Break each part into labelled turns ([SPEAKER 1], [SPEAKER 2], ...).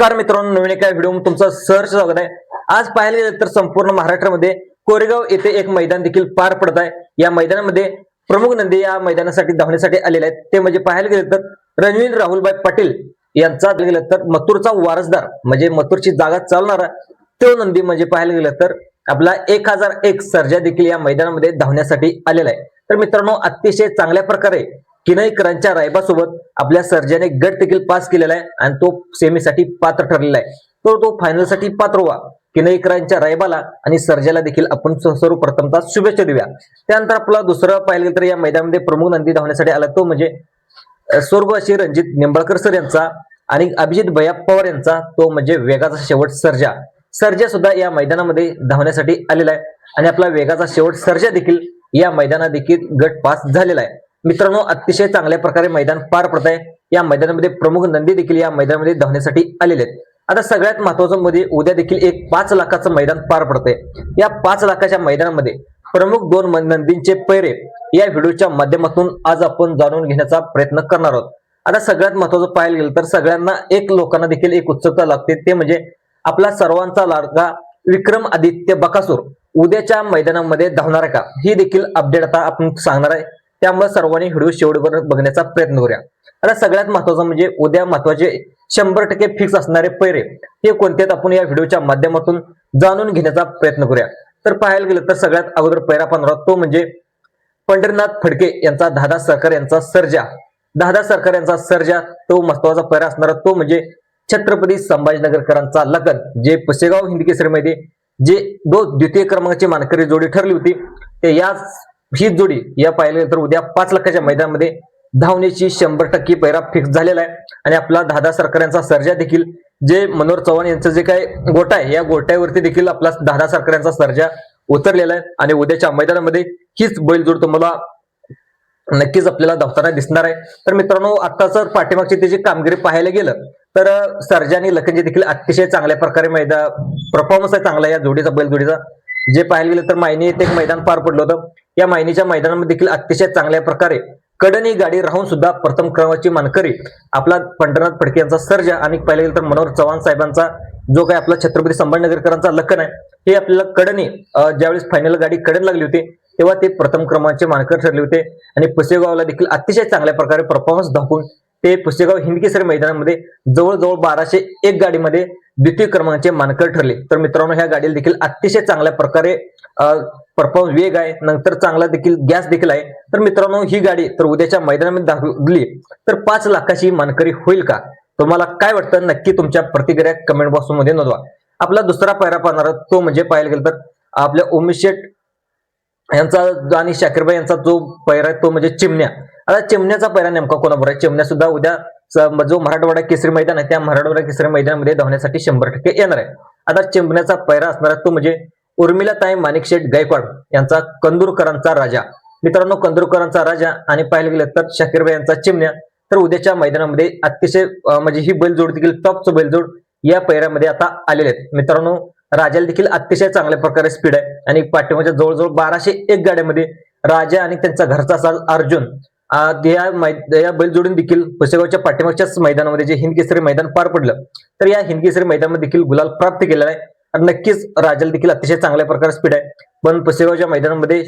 [SPEAKER 1] नमस्कार मित्रांनो, नवीन एका व्हिडिओमध्ये तुमचं सहर्ष स्वागत आहे। आज पाहायला गेलं तर संपूर्ण महाराष्ट्रामध्ये कोरेगाव येथे एक मैदान देखील पार पडत आहे। या मैदानामध्ये प्रमुख नंदी या मैदानासाठी धावण्यासाठी आलेले आहेत। ते म्हणजे पाहायला गेलं तर रणवीर राहुलभाई पाटील यांचा गेलं तर मथुरचा वारसदार म्हणजे मथुरची जागा चालणारा तो नंदी म्हणजे पाहायला गेलं तर आपला 1001 सर्जा देखील या मैदानामध्ये धावण्यासाठी आलेला आहे। तर मित्रांनो, अतिशय चांगल्या प्रकारे किनईकरांच्या रायबासोबत आपल्या सर्जाने गट देखील पास केलेला आहे आणि तो सेमीसाठी पात्र ठरलेला आहे। तो फायनल साठी पात्र व्हा किनईकरांच्या रायबाला आणि सर्जाला देखील आपण सर्वप्रथमतः शुभेच्छा देऊया। त्यानंतर आपला दुसरा पाहिलं तर या मैदानामध्ये प्रमुख नंदी धावण्यासाठी आला तो म्हणजे स्वर्गवासी रणजित निंबाळकर सर यांचा आणि अभिजित भैया पवार यांचा तो म्हणजे वेगाचा शेवट सर्जा। सर्जा सुद्धा या मैदानामध्ये धावण्यासाठी आलेला आहे आणि आपला वेगाचा शेवट सर्जा देखील या मैदानात देखील गट पास झालेला आहे। मित्रांनो, अतिशय चांगल्या प्रकारे मैदान पार पडत आहे। या मैदानामध्ये प्रमुख नंदी देखील या मैदानामध्ये धावण्यासाठी आलेले आहेत। आता सगळ्यात महत्त्वाचं मध्ये उद्या देखील एक 5 लाखाचं मैदान पार पडतंय। या 5 लाखाच्या मैदानामध्ये प्रमुख 2 नंदींचे पैरे या व्हिडिओच्या माध्यमातून आज आपण जाणून घेण्याचा प्रयत्न करणार आहोत। आता सगळ्यात महत्त्वाचं पाहायला गेलं तर सगळ्यांना लोकांना देखील एक उत्सुकता लागते, ते म्हणजे आपला सर्वांचा लाडका विक्रम आदित्य बकासूर उद्याच्या मैदानामध्ये धावणार आहे का, ही देखील अपडेट आता आपण सांगणार आहे। त्यामुळे सर्वांनी व्हिडिओ शेवटपर्यंत बघण्याचा प्रयत्न करूया। आता सगळ्यात महत्त्वाचं म्हणजे उद्या महत्त्वाचे 100% फिक्स असणारे पैरे हे कोणते आपण या व्हिडिओच्या माध्यमातून जाणून घेण्याचा प्रयत्न करूया। तर पाहायला गेलं तर सगळ्यात अगोदर पैरा 15 तो म्हणजे पंढरीनाथ फडके यांचा दादा सरकार यांचा सर्जा। दादा सरकार यांचा सर्जा तो महत्त्वाचा पैरा असणारा तो म्हणजे छत्रपती संभाजीनगरकरांचा लगन, जे पुसेगाव हिंदकेसरीमध्ये जे द्वितीय क्रमांकाची मानकरी जोडी ठरली होती, ते या ही जोडी या पाहिलं तर उद्या 5 लाखाच्या मैदानामध्ये धावण्याची 100% पैरा फिक्स झालेला आहे। आणि आपला दादा सरकार यांचा सर्जा देखील जे मनोहर चव्हाण यांचं जे काय गोटा आहे या गोट्यावरती देखील आपला दादा सरकार यांचा सर्जा उतरलेला आहे आणि उद्याच्या मैदानामध्ये हीच बैलजोड तुम्हाला नक्कीच आपल्याला धावताना दिसणार आहे। तर मित्रांनो, आता जर पाठीमागची त्याची कामगिरी पाहायला गेलं तर सर्जा आणि लखनजी देखील अतिशय चांगल्या प्रकारे परफॉर्मन्स आहे चांगला या जोडीचा बैलजोडीचा। जे पाहायला गेलं तर मायनी येथे एक मैदान पार पडलं होतं, या मायनीच्या मैदानामध्ये देखील अतिशय चांगल्या प्रकारे कडनी गाडी राहून सुद्धा प्रथम क्रमांकाची मानकरी आपला पंढरीनाथ फडके यांचा सर्जा आणि पाहिलं गेलं तर मनोहर चव्हाण साहेबांचा जो काय आपला छत्रपती संभाजीनगरकरांचा लखन आहे, हे आपल्याला कडनी ज्यावेळेस फायनल गाडी कडन लागली होती तेव्हा ते प्रथम क्रमांकाचे मानकर ठरले होते आणि पुसेगावला देखील अतिशय चांगल्या प्रकारे परफॉर्मन्स दाखवून ते पुसेगाव हिंदकेसरी मैदानामध्ये जवळजवळ 1201 गाडीमध्ये द्वितीय क्रमांकाचे मानकर ठरले। तर मित्रांनो, ह्या गाडीला देखील अतिशय चांगल्या प्रकारे परफॉर्मन्स वेग आहे, नंतर चांगला देखील गॅस देखील आहे। तर मित्रांनो, ही गाडी तर उद्याच्या मैदानामध्ये धावली तर 5 लाखाची मानकरी होईल का, तुम्हाला काय वाटतं नक्की तुमच्या प्रतिक्रिया कमेंट बॉक्स मध्ये नोंदवा। आपला दुसरा पैरा पाहणार तो म्हणजे पाहायला गेलं तर आपल्या उमेश शेठ यांचा आणि शाकीरभाई यांचा जो पैरा आहे तो म्हणजे चिमण्या। आता चिमण्याचा पैरा नेमका कोणाबरोबर आहे? चिमण्या सुद्धा उद्या जो मराठवाडा केसरी मैदान आहे त्या मराठवाडा केसरी मैदानामध्ये धावण्यासाठी 100% येणार आहे। आता चिमण्याचा पैरा असणार तो म्हणजे उर्मिलाताई माणिकशेठ गायकवाड यांचा कंदूरकरांचा राजा। मित्रांनो, कंदूरकरांचा राजा आणि पाहायला गेलं तर शाकीरभाई यांचा चिमण्या तर उद्याच्या मैदानामध्ये अतिशय म्हणजे ही बैलजोड देखील टॉपचं बैलजोड या पैऱ्यामध्ये आता आलेले आहेत। मित्रांनो, राजाला देखील अतिशय चांगल्या प्रकारे स्पीड आहे आणि पाठीमागच्या जवळजवळ 1201 गाड्यामध्ये राजा आणि त्यांचा घरचा साज अर्जुन या बैलजोडीने देखील पुसेगावच्या पाठीमागच्याच मैदानामध्ये जे हिंदकेसरी मैदान पार पडलं तर या हिंदकेसरी मैदानामध्ये देखील गुलाल प्राप्त केलेला आहे। आणि नक्कीच राजाला देखील अतिशय चांगल्या प्रकारे स्पीड आहे, पण पुसेगावच्या मैदानामध्ये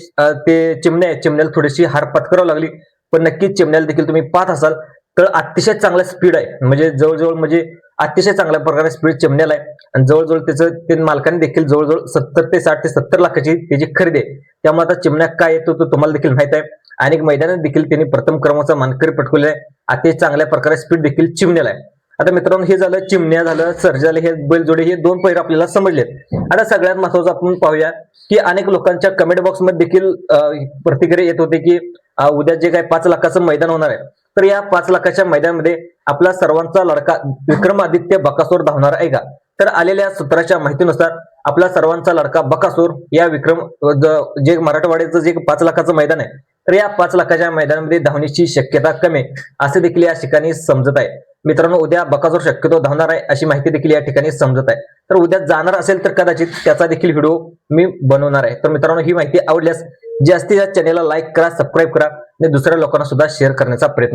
[SPEAKER 1] ते चिमण्याला थोडीशी हार पत्करावी लागली, पण नक्कीच चिमण्याला देखील तुम्ही पाहत असाल तर अतिशय चांगला स्पीड आहे, म्हणजे जवळजवळ म्हणजे अतिशय चांगल्या प्रकारे स्पीड चिमण्याला आहे आणि जवळजवळ त्याचं ते मालकाने देखील जवळजवळ 70 ते 60 ते 70 लाखाची त्याची खरेदी आहे। त्यामुळे आता चिमण्या काय येतो तो तुम्हाला देखील माहित आहे आणि मैदानात देखील त्यांनी प्रथम क्रमांकाचा मानकरी पटकवलेला आहे। अतिशय चांगल्या प्रकारे स्पीड देखील चिमण्याला आहे। आता मित्रांनो, हे झालं चिमण्या झालं सर्जा झालं, हे बैलजोडी हे 2 पैर आपल्याला समजलेत। आता सगळ्यात महत्त्वाचं आपण पाहूया की अनेक लोकांच्या कमेंट बॉक्स मध्ये देखील प्रतिक्रिया येत होते की उद्या जे काय 5 लाखाचं मैदान होणार आहे तर या 5 लाखाच्या मैदानामध्ये आपला सर्वांचा लाडका विक्रमादित्य बकासूर धावणार आहे का? तर आलेल्या सूत्राच्या माहितीनुसार आपला सर्वांचा लाडका बकासूर या जे मराठवाड्याचं जे 5 लाखाचं मैदान आहे तर या 5 लाखाच्या मैदानामध्ये धावण्याची शक्यता कमी असे देखील या ठिकाणी समजत आहे। मित्रांनो, उद्या बकासूर शक्यतो धावणार आहे अशी माहिती देखील या ठिकाणी समजत आहे। तर उद्या जाणार असेल तर कदाचित त्याचा देखील व्हिडिओ मी बनवणार आहे। तर मित्रांनो, ही माहिती आवडल्यास जास्तीत जास्त चॅनेलला लाईक करा, सबस्क्राईब करा आणि दुसऱ्या लोकांना सुद्धा शेअर करण्याचा प्रयत्न करा।